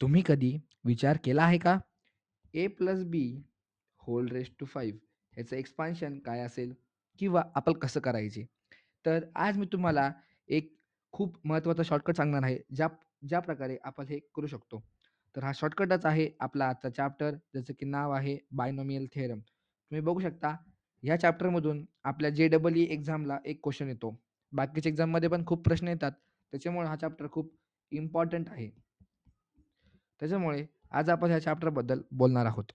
तुम्ही कधी विचार केला आहे का? A plus B whole raise to 5 ह्याचं एक्सपान्शन काय असेल? किंवा आपण कसं करायचे? तर आज मी तुम्हाला एक खूप महत्त्वाचा शॉर्टकट सांगणार आहे, ज्या प्रकारे आपण हे करू शकतो. तर हा शॉर्टकटच आहे आपला आजचा चॅप्टर, ज्याचं की नाव आहे बायनॉमियल थेरम. तुम्ही बघू शकता, ह्या चॅप्टरमधून आपल्या जे-ई-ई एक्झामला एक क्वेशन येतो. बाकीच्या एक्झाममध्ये पण खूप प्रश्न येतात. त्याच्यामुळे हा चॅप्टर खूप इम्पॉर्टंट आहे. त्याच्यामुळे आज आपण ह्या चॅप्टरबद्दल बोलणार आहोत.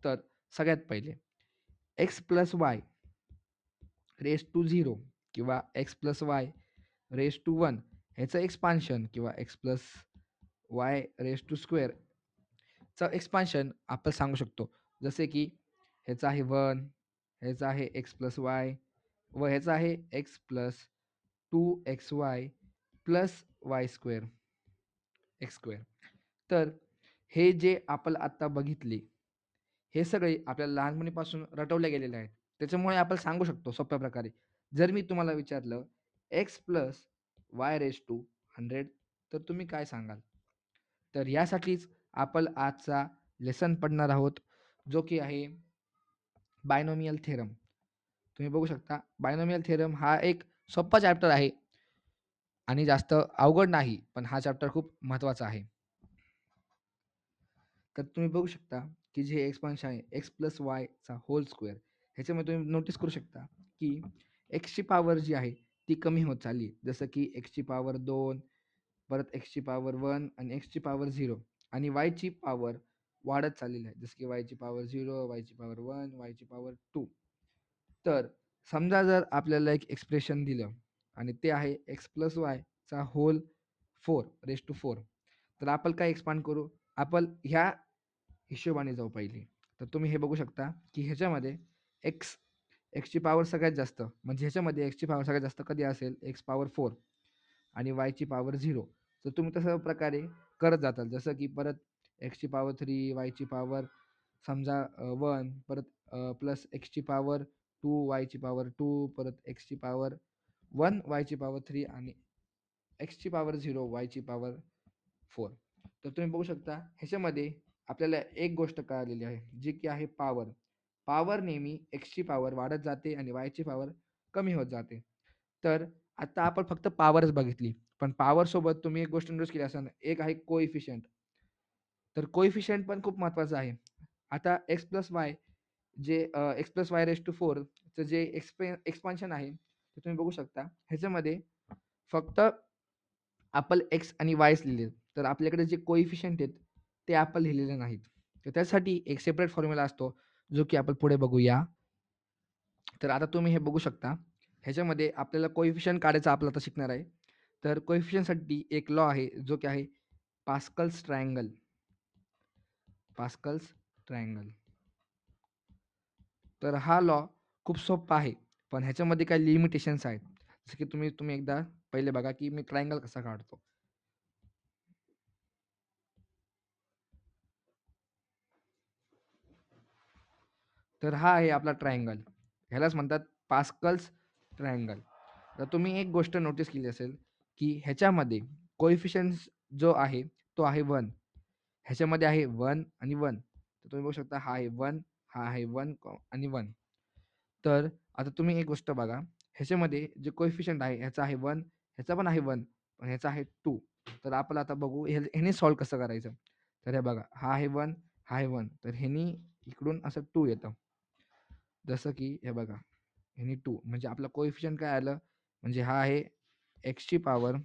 तर सगळ्यात पहिले X plus Y raise to 0 किंवा X plus Y raise to 1 ह्याचं एक्सपान्शन किंवा X plus Y raise to स्क्वेअरचं एक्सपान्शन आपण सांगू शकतो. जसे की ह्याचं आहे 1, ह्याचं आहे एक्स प्लस वाय व ह्याचं आहे X plus 2xy plus y square x square. तर हे जे आपण आत्ता बघितले, हे सगळे आपल्याला लहानपणीपासून रटवले गेलेले आहेत. त्याच्यामुळे आपण सांगू शकतो सोप्या प्रकारे. जर मी तुम्हाला विचारलं X plus Y raise to 100 तर तुम्ही काय सांगाल? तर यासाठीच आपण आजचा लेसन पडणार आहोत, जो की आहे बायनॉमियल थेरम. तुम्ही बघू शकता बायनॉमियल थेरम हा एक सोप्पा चॅप्टर आहे आणि जास्त अवघड नाही, पण हा चॅप्टर खूप महत्त्वाचा आहे. तर तुम्ही बघू शकता, की जे एक्सपान्शन आहे एक्स प्लस वायचा होल स्क्वेअर ह्याच्यामध्ये तुम्ही नोटीस करू शकता, की एक्सची पॉवर जी आहे ती कमी होत चालली आहे. जसं की एक्सची पॉवर 2, परत एक्सची पॉवर 1 आणि एक्सची पॉवर 0 आणि वायची पॉवर वाढत चाललेली आहे. जसं की वायची पॉवर 0, वायची पॉवर 1, वायची पॉवर 2. तर समजा जर आपल्याला एक एक्सप्रेशन दिलं आणि ते आहे एक्स प्लस वायचा होल 4 रेज टू 4 तर आपण काय एक्सपांड करू? आपण ह्या हिशोबाने जाऊ पहिले. तर तुम्ही हे बघू शकता, की ह्याच्यामध्ये एक्स एक्सची पॉवर सगळ्यात जास्त म्हणजे ह्याच्यामध्ये एक्सची पॉवर सगळ्यात जास्त कधी असेल? एक्स पॉवर 4 आणि वायची पॉवर 0. तर तुम्ही तशा प्रकारे करत जाताल. जसं की परत एक्सची पॉवर 3, वायची पॉवर समजा 1 परत प्लस एक्सची पॉवर 2, वायची पॉवर 2 परत एक्सची पॉवर 1, वायची पॉवर 3 आणि एक्सची पॉवर 0, वायची पॉवर 4. तर तुम्ही बघू शकता ह्याच्यामध्ये आपल्याला एक गोष्ट कळालेली आहे, जी की आहे पॉवर. पॉवर नेहमी एक्सची पॉवर वाढत जाते आणि वायची पॉवर कमी होत जाते. तर आता आपण फक्त पॉवरच बघितली. पण पॉवर सोबत तुम्ही एक गोष्ट नोटीस केली असेल, एक आहे कोएफिशियंट. तर कोएफिशियंट पण खूप महत्त्वाचं आहे. आता एक्स प्लस वाय जे X plus Y raise to 4 चं जे एक्सपान्शन आहे, ते तुम्ही बघू शकता. ह्याच्यामध्ये फक्त आपण एक्स आणि वायच लिहिले. तर आपल्याकडे जे कोएफिशियंट आहेत, ते आपण लिहिलेले नाहीत. तर त्यासाठी एक सेपरेट फॉर्म्युला असतो, जो की आपण पुढे बघूया. तर आता तुम्ही हे बघू शकता. ह्याच्यामध्ये आपल्याला कोएफिशियंट काढायचं आपलं आता शिकणार आहे. तर कोएफिशियंटसाठी एक लॉ आहे, जो की आहे पास्कल्स ट्रायंगल. Pascal's triangle. तर हा लॉ खूप सोपा आहे. पण ह्याच्यामध्ये काही लिमिटेशन्स आहेत. जसं की तुम्ही तुम्ही एकदा पहिले बघा, की मी ट्रायंगल कसा काढतो. तर हा आहे आपला ट्रायंगल. ह्यालाच म्हणतात पास्कल्स ट्रायंगल. तर तुम्ही एक गोष्ट नोटीस केली असेल, की ह्याच्यामध्ये कोएफिशियंट्स जो आहे, तो आहे 1. ह्याच्यामध्ये आहे 1 आणि 1. तर तुम्ही बघू शकता हा आहे 1, हा आहे 1 आणि 1. तर आता तुम्ही एक गोष्ट बघा, ह्याच्यामध्ये जे कोएफिशियंट आहे, ह्याचा आहे 1, ह्याचा पण आहे 1, पण ह्याचा आहे 2. तर आपण आता बघू ह्याने सॉल्व्ह कसं करायचं. तर हे बघा, हा आहे 1, हा आहे 1. तर ह्यानी इकडून असं 2 येतं. जसं की हे बघा, ह्यानी 2 म्हणजे आपला कोएफिशियंट काय आलं, म्हणजे हा आहे एक्सची पॉवर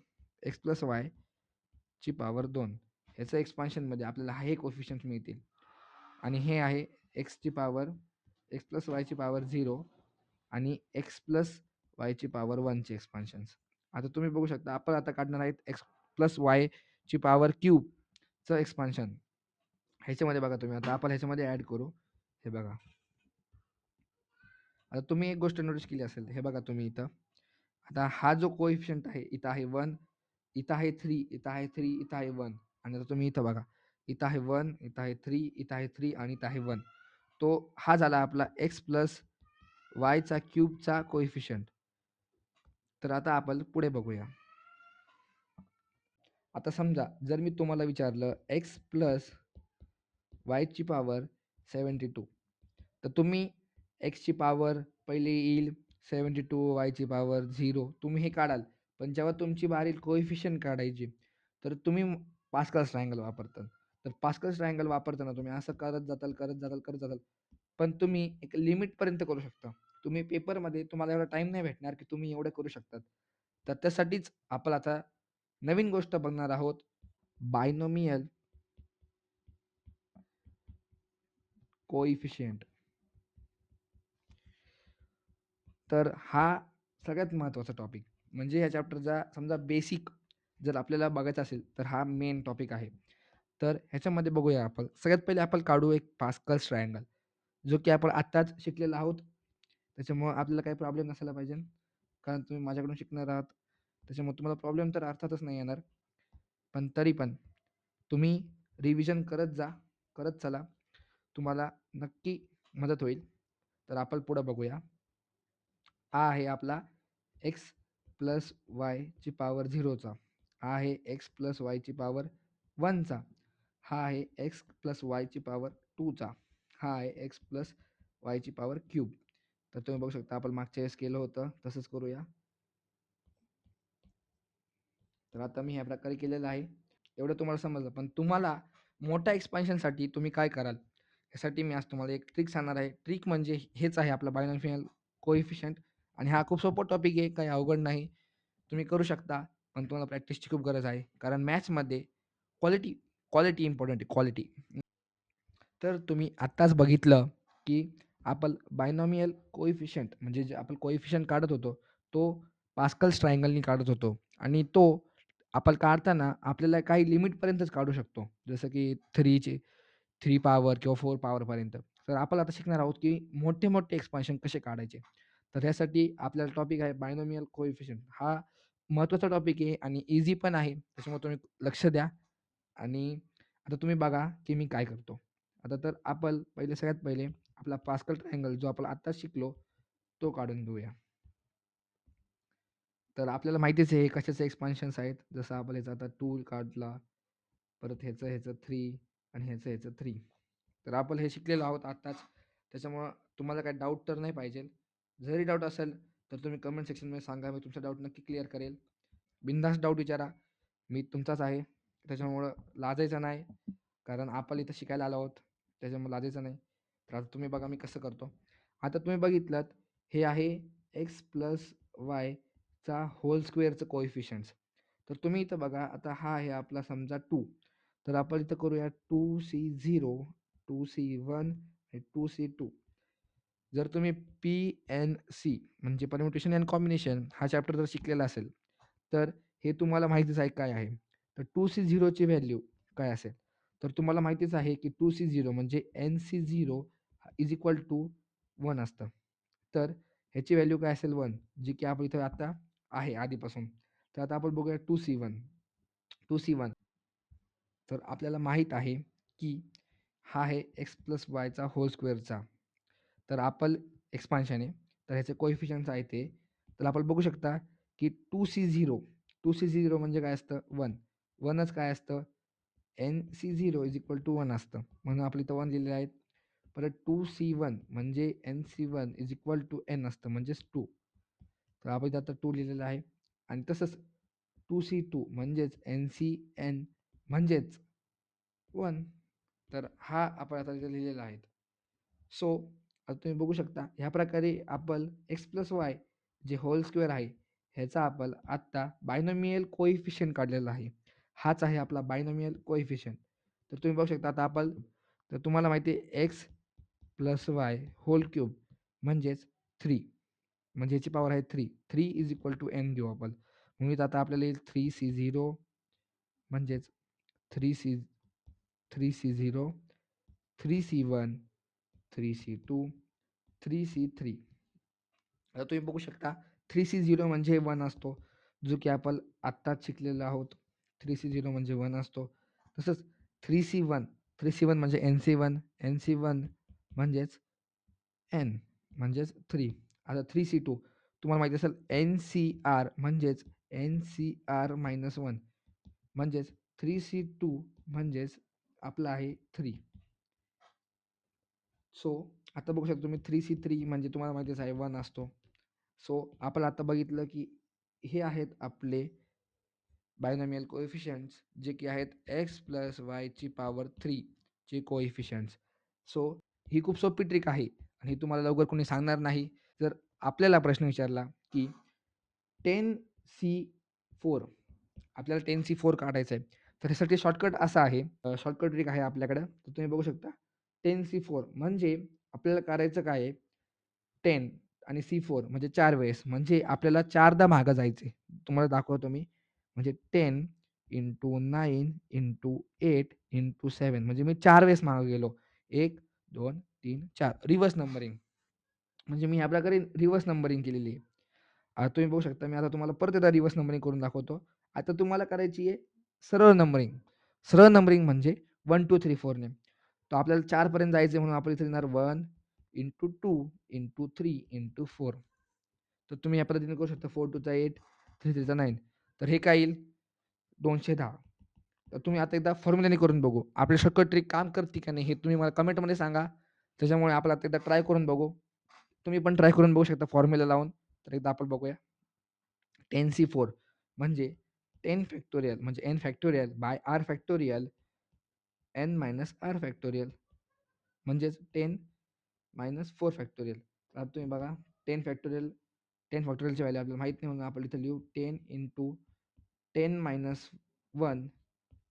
एक्स प्लस वायची पॉवर 2. ह्याचं एक्सपान्शनमध्ये आपल्याला हे कोएफिशियंट मिळतील आणि हे आहे एक्सची पॉवर एक्स प्लस वायची पॉवर 0 आणि एक्स प्लस वायची पॉवर 1चे एक्सपान्शन्स. आता तुम्ही बघू शकता आपण आता काढणार आहेत एक्स प्लस वायची पॉवर क्यूबचं एक्सपान्शन. ह्याच्यामध्ये बघा तुम्ही आता आपण ह्याच्यामध्ये ॲड करू. हे बघा. आता तुम्ही एक गोष्ट नोटीस केली असेल. हे बघा तुम्ही इथं. आता हा जो कोएफिशियंट आहे, इथं आहे 1, इथं आहे 3, इथं आहे 3, इथं आहे 1 आणि आता तुम्ही इथं बघा. इथं आहे 1, इथं आहे 3, इथं आहे 3 आणि इथं आहे 1. तो हा झाला आपला एक्स प्लस वायचा क्यूबचा कोएफिशियंट. तर आता आपण पुढे बघूया. आता समजा जर मी तुम्हाला विचारलं एक्स प्लस वायची पॉवर 72, तर तुम्ही एक्सची पॉवर पहिले येईल 72, वायची पॉवर 0 तुम्ही हे काढाल. पण जेव्हा तुमची बारी येईल कोएफिशियंट काढायची, तर तुम्ही पास्कल्स ट्रायंगल वापरता. तर पास्कल्स ट्रायंगल वापरताना तुम्ही असं करत जाताल, करत जाताल, करत जाताल. पण तुम्ही एक लिमिटपर्यंत करू शकता. तुम्ही पेपरमध्ये तुम्हाला एवढा टाईम नाही भेटणार, की तुम्ही एवढं करू शकतात. तर त्यासाठीच आपण आता नवीन गोष्ट बघणार आहोत, बायनॉमियल कोइफिशिएंट. तर हा सगळ्यात महत्त्वाचा टॉपिक. म्हणजे या चॅप्टरचा समजा बेसिक जर आपल्याला बघायचा असेल, तर हा मेन टॉपिक आहे. तर ह्याच्यामध्ये बघूया आपण. सगळ्यात पहिले आपण काढू एक पास्कल्स ट्रायंगल, जो की आपण आत्ताच शिकलेला आहोत. त्याच्यामुळं आपल्याला काही प्रॉब्लेम नसायला पाहिजे. कारण तुम्ही माझ्याकडून शिकणार आहात. त्याच्यामुळे तुम्हाला प्रॉब्लेम तर अर्थातच नाही येणार. पण तरी पण तुम्ही रिव्हिजन करत जा, करत चला. तुम्हाला नक्की मदत होईल. तर आपण पुढे बघूया. हा आहे आपला एक्स प्लस वायची पॉवर 0चा. हा आहे एक्स प्लस वायची पॉवर 1चा. हा आहे एक्स प्लस वायची पॉवर 2चा. हा आहे एक्स प्लस वायची पॉवर क्यूब. तर तुम्ही बघू शकता आपण मागच्या वेळेस केलं होतं तसंच करूया. तर आता मी ह्या प्रकारे केलेलं आहे. एवढं तुम्हाला समजलं. पण तुम्हाला मोठ्या एक्सपान्शनसाठी तुम्ही काय कराल? यासाठी मी आज तुम्हाला एक ट्रिक सांगणार आहे. ट्रिक म्हणजे हेच आहे आपला बायनॉमियल कोएफिशियंट आणि हा खूप सोपा टॉपिक आहे, काही अवघड नाही. तुम्ही करू शकता, पण तुम्हाला प्रॅक्टिसची खूप गरज आहे. कारण मॅथ्समध्ये क्वालिटी क्वालिटी इम्पॉर्टंट आहे, क्वालिटी. तर तुम्ही आत्ताच बघितलं, की आपण बायनॉमियल कोएफिशियंट म्हणजे जे आपण कोएफिशियंट काढत होतो, तो पास्कल्स ट्रायंगलनी काढत होतो आणि तो आपण काढताना आपल्याला काही लिमिटपर्यंतच काढू शकतो. जसं की 3 पॉवर किंवा 4 पॉवरपर्यंत. तर आपण आता शिकणार आहोत, की मोठे-मोठे एक्सपान्शन कसे काढायचे. तर यासाठी आपल्याला टॉपिक आहे बायनॉमियल कोएफिशियंट. हा महत्त्वाचा टॉपिक आहे आणि ईझी पण आहे. त्याच्यामुळे तुम्ही लक्ष द्या आणि आता तुम्ही बघा, की मी काय करतो. आता तर आपण सगळ्यात पहिले आपला पास्कल ट्रायंगल जो आपण आत्ताच शिकलो, तो काढून घेऊया. तर आपल्याला माहितीच आहे हे कशाचे एक्सपान्शन्स आहेत. जसं आपण ह्याचा आता 2 काढला, परत ह्याचं 3 आणि ह्याचं 3. तर आपण हे शिकलेलो आहोत आत्ताच. त्याच्यामुळं तुम्हाला काही डाऊट तर नाही पाहिजे. जरी डाऊट असेल, तर तुम्ही कमेंट सेक्शनमध्ये सांगा. मी तुमचा डाऊट नक्की क्लिअर करेल. बिनधास्त डाऊट विचारा. मी तुमचाच आहे. त्याच्यामुळं लाजायचं नाही. कारण आपण इथं शिकायला आलो आहोत. त्याच्यामुळे लाजायचं नाही. तर आता तुम्ही बघा मी कसं करतो. आता तुम्ही बघितलंत हे आहे एक्स प्लस वायचा होल स्क्वेअरचं कोएफिशियंट्स. तर तुम्ही इथं बघा आता हा आहे आपला समजा 2. तर आपण इथं करूया 2C0, 2C1 आणि 2C2. जर तुम्ही पी-एन-सी म्हणजे परम्युटेशन अँड कॉम्बिनेशन हा चॅप्टर जर शिकलेला असेल, तर हे तुम्हाला माहितीच आहे काय आहे. तर 2C0ची व्हॅल्यू काय असेल? तर तुम्हाला माहितीच आहे की 2C0 म्हणजे NC0 इज इक्वल टू 1 असतं. तर ह्याची व्हॅल्यू काय असेल 1 जी की आपण इथं आता आहे आधीपासून. तर आता आपण बघूया 2C1. 2C1 तर आपल्याला माहीत आहे की हा आहे एक्स प्लस वायचा होल स्क्वेअरचा. तर आपण एक्सपान्शन आहे. तर ह्याचे कोएफिशियंट्स आहे ते. तर आपण बघू शकता की 2C0, 2C0 म्हणजे काय असतं 1. 1च काय असतं NC0 इज इक्वल टू 1 असतं. म्हणून आपलं इथं 1 लिहिलेलं आहे. परत 2C1 म्हणजे NC1 is equal to N असतं म्हणजेच 2. तर आपण इथं आता 2 लिहिलेलं आहे आणि तसंच 2C2 म्हणजेच NCN म्हणजेच 1. तर हा आपण आता इथे लिहिलेला आहे. सो आता तुम्ही बघू शकता ह्या प्रकारे आपण एक्स प्लस वाय जे होल स्क्वेअर आहे ह्याचा आपण आत्ता बायनॉमियल कोइफिशियंट काढलेला आहे. हाच आहे आपला बायनॉमियल कोइफिशियंट. तर तुम्ही बघू शकता आता आपण तर तुम्हाला माहिती आहे X plus Y whole cube म्हणजेच 3 म्हणजे याची पॉवर आहे 3. 3 इज इक्वल टू एन घेऊ आपण. म्हणून आता आपल्याला येईल 3C0 म्हणजेच 3C 3C0, 3C1, 3C2, 3C3. आता तुम्ही बघू शकता 3C0 म्हणजे 1 असतो, जो की आपण आत्ताच शिकलेलो आहोत. 3C0 म्हणजे 1 असतो. तसंच 3C1, 3C1 म्हणजे NC1, NC1 म्हणजेच N म्हणजेच 3. आता 3C2 तुम्हाला माहिती असेल NCR म्हणजेच NCR-1 म्हणजेच 3C2 म्हणजेच आपलं आहे 3. सो आता बघू शकता तुम्ही 3C3 म्हणजे तुम्हाला माहितीच आहे 1 असतो. सो आपण आता बघितलं की हे आहेत आपले बायनॉमियल कोएफिशियंट्स जे की आहेत x प्लस वायची पॉवर 3 चे कोएफिशियंट्स. सो ही खूप सोपी ट्रिक आहे आणि ही तुम्हाला लवकर कोणी सांगणार नाही. जर आपल्याला प्रश्न विचारला की 10C4 आपल्याला 10C4 काढायचं आहे. तर ह्यासाठी शॉर्टकट असा आहे, शॉर्टकट ट्रिक आहे आपल्याकडं. तर तुम्ही बघू शकता 10C4 म्हणजे आपल्याला करायचं काय आहे 10 आणि C4 म्हणजे 4 वेळेस म्हणजे आपल्याला 4दा मागं जायचे. तुम्हाला दाखवतो मी. म्हणजे 10 इंटू 9 इंटू 8 इंटू 7 म्हणजे मी 4 वेळेस मागे गेलो. 1, 2, 3, 4 रिव्हर्स नंबरिंग. म्हणजे मी ह्या प्रकारे रिव्हर्स नंबरिंग केलेली आहे. आता तुम्ही बघू शकता मी आता तुम्हाला परत एकदा रिव्हर्स नंबरिंग करून दाखवतो. आता तुम्हाला करायची आहे सरळ नंबरिंग. सरळ नंबरिंग म्हणजे 1, 2, 3, 4 ने. तर आपल्याला 4 पर्यंत जायचं म्हणून आपण इथे लिहिणार 1 इंटू 2 इंटू 3 इंटू 4. तर तुम्ही या पद्धतीने करू शकता 4 2 चा 8, 3 3 चा 9. तर हे काय येईल 210. तर तुम्ही आता एकदा फॉर्म्युल्याने करून बघू. आपली शॉर्टकट ट्रिक काम करते का नाही हे तुम्ही मला कमेंटमध्ये सांगा. त्याच्यामुळे आपण आता एकदा ट्राय करून बघू. तुम्ही पण ट्राय करून बघू शकता फॉर्म्युला लावून. तर एकदा आपण बघूया. 10C4 म्हणजे 10 फॅक्टोरियल म्हणजे n factorial by r factorial n minus r factorial म्हणजेच 10 मायनस 4 फॅक्टोरियल. तर आता तुम्ही बघा 10 फॅक्टोरियल 10 फॅक्टोरियलची व्हॅल्यू आपल्याला माहीत नाही म्हणून आपण इथं लिहू 10 into 10 minus 1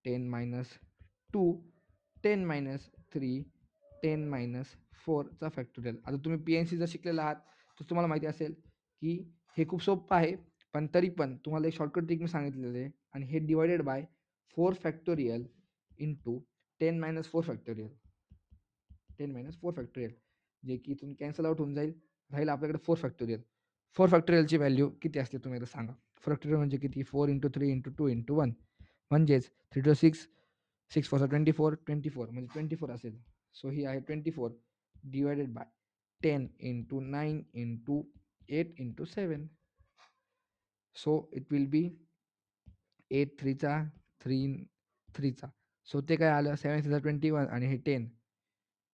10 minus 2 10 minus 3 10 minus 4चा फॅक्टोरियल. आता तुम्ही PNC जर शिकलेला आहात तर तुम्हाला माहिती असेल की हे खूप सोपं आहे. पण तरी पण तुम्हाला एक शॉर्टकट ट्रिक मी सांगितलेलं आहे आणि हे divided by 4 factorial into 10 minus 4 factorial 10 minus 4 factorial जे की इथून कॅन्सल आउट होऊन जाईल. राहील आपल्याकडे 4 फॅक्टोरियल. 4 फॅक्टोरियलची व्हॅल्यू किती असते तुम्ही एकदा सांगा. फॅक्टोरियल म्हणजे किती 4 इंटू 3 इंटू 2 इंटू 1 म्हणजेच 3 टू 6 6 4 24 24 म्हणजे 24 असेल. सो ही आहे 24 divided by 10 into 9 into 8 into 7. So it will be 8 3चा 3 3चा. सो ते काय आलं 7 3चा 21 आणि हे 10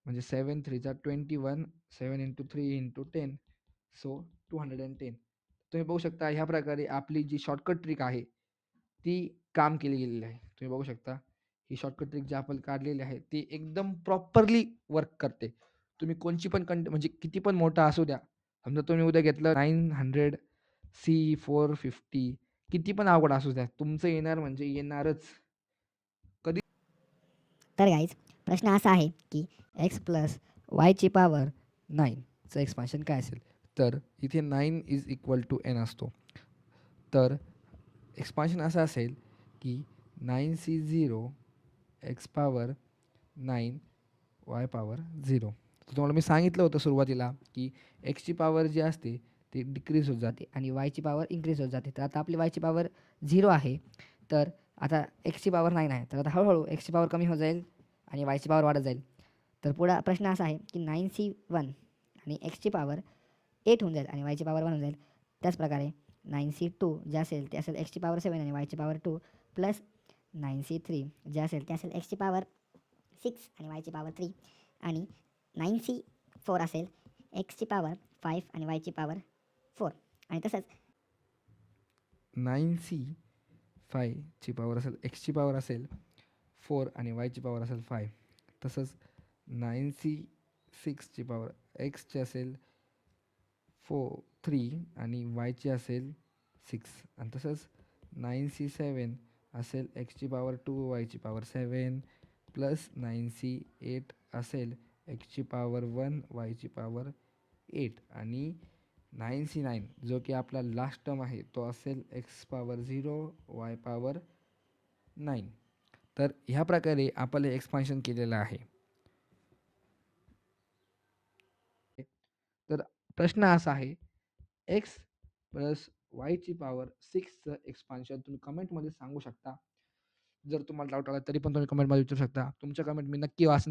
म्हणजे 7 3चा 21 7 इंटू 3 इंटू 10 सो 210. तुम्ही बघू शकता ह्या प्रकारे आपली जी शॉर्टकट ट्रिक आहे ती काम केली गेलेली आहे. तुम्ही बघू शकता ही शॉर्टकट ट्रिक जी आपण काढलेली आहे ती एकदम प्रॉपरली वर्क करते. तुम्ही कोणची पण म्हणजे किती पण मोठा असू द्या. समजा तुम्ही उद्या घेतलं 900 C450 किती पण अवघड असू द्या. तुमचं येणार म्हणजे येणारच. कधी तर गाईज प्रश्न असा आहे की एक्स प्लस वायची पॉवर 9चं एक्सपान्शन काय असेल? तर इथे 9 इज इक्वल टू n असतो. तर एक्सपान्शन असं असेल की 9C0 x power 9 Y power 0. तर तुम्हाला मी सांगितलं होतं सुरुवातीला की एक्सची पॉवर जी असते ती डिक्रीज होत जाते. आणि वायची पॉवर इन्क्रीज होत जाते. तर आता आपली वायची पॉवर 0 आहे. तर आता एक्सची पॉवर 9 आहे. तर आता हळूहळू एक्सची पॉवर कमी होत जाईल आणि वायची पॉवर वाढत जाईल. तर पुढा प्रश्न असा आहे की 9C1 आणि एक्सची पॉवर 8 होऊन जाईल आणि वायची पॉवर 1 होऊन जाईल. त्याचप्रकारे 9C2 जे असेल ते असेल एक्सची पॉवर 7 आणि वायची पॉवर 2 प्लस 9C3 जे असेल ते असेल एक्सची पॉवर 6 आणि वायची पॉवर 3 आणि 9C4 असेल एक्सची पॉवर 5 आणि वायची पॉवर 4 आणि तसंच 9C5ची पॉवर असेल एक्सची पॉवर असेल 4 आणि वायची पॉवर असेल 5. तसंच 9C6ची पॉवर एक्सची असेल 3 आणि वायची असेल 6 आणि तसंच 9C7 असेल एक्सची पॉवर 2 वायची पॉवर 7 प्लस 9C8 असेल एक्सची पॉवर 1 वायची पॉवर 8 आणि 9C9 जो की आपला लास्ट टर्म आहे तो असेल एक्स पॉवर 0 वाय पॉवर 9. तर ह्या प्रकारे आपलं एक्सपान्शन केलेलं आहे. तर प्रश्न असा आहे एक्स प्लस वायची पॉवर 6चं एक्सपान्शन तुम्ही कमेंटमध्ये सांगू शकता. जर तुम्हाला डाऊट आला तरी पण तुम्ही कमेंटमध्ये विचारू शकता. तुमच्या कमेंट मी नक्की वाचणार.